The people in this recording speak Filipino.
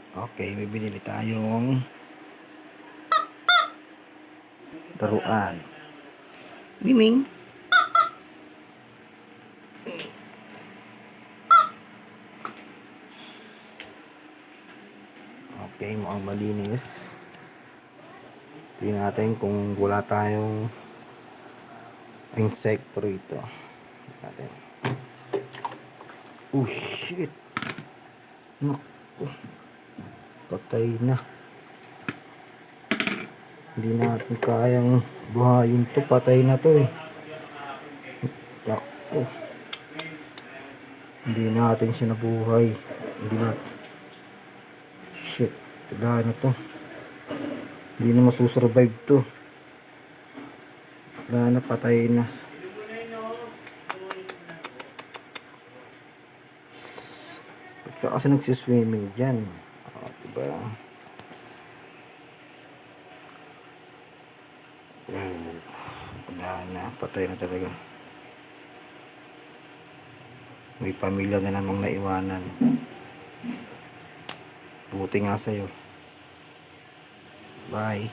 Okay, may binili tayong laruan. Miming. Okay, mukhang malinis. Tingnan natin kung wala tayong insekto rito. Natin. Oh shit. Naku. Patay na. Hindi natin kayang buhayin to. Patay na to eh. Naku. Hindi natin siya nabuhay. Hindi natin. Shit. Wala na to. Hindi na masusurvive to. Wala na, patay na. Ba't ka kasi nagsiswimming dyan? Diba? Wala na, patay na talaga. May pamilya na namang naiwanan. Buti nga sa'yo. Bye.